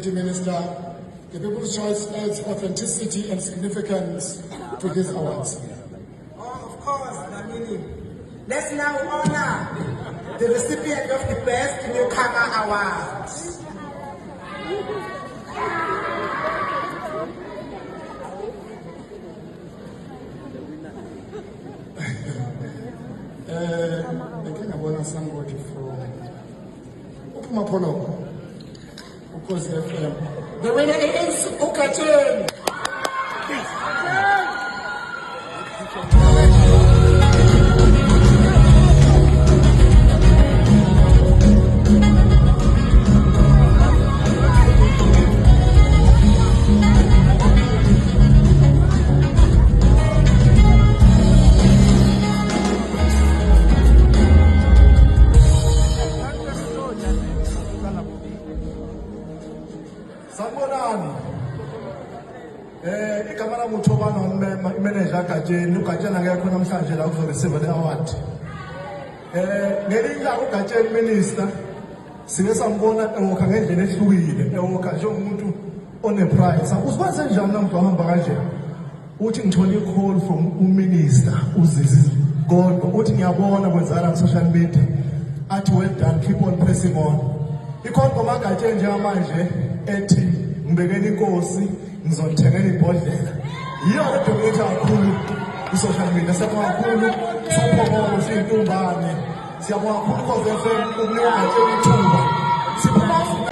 Deputy Minister, the People's Choice adds authenticity and significance to these awards. Oh, of course, Namini. Let's now honor the recipient of the Best Newcomer Award. I think I want somebody from Upumapolo, because the winner is Ukachen. Sanibonani. Igama lami uThobani manager kaJeni, uGatsheni akekho namhlanje la uzo receive the award. Ngelinye uGatsheni minister sike sambona ewokha ngendlela ehlukile, ewokha njengomuntu one prize. Usibaze njani namhlanje uhamba kanje? Uthi ngithole i-call from uminister uZizi Godwa uthi ngiyabona kwenzakala ku-social media. Athi well done, keep on pressing on. Ikhonto maGatsheni njengamanje ethi ngibekela inkosi ngizonithengela ibhodlela. Yiyo le dominate kakhulu ku-social media. Siyabonga kakhulu sophokolo siyintumbane. Siyabonga kakhulu because FM ukunika uGatsheni ithuba. Siphuma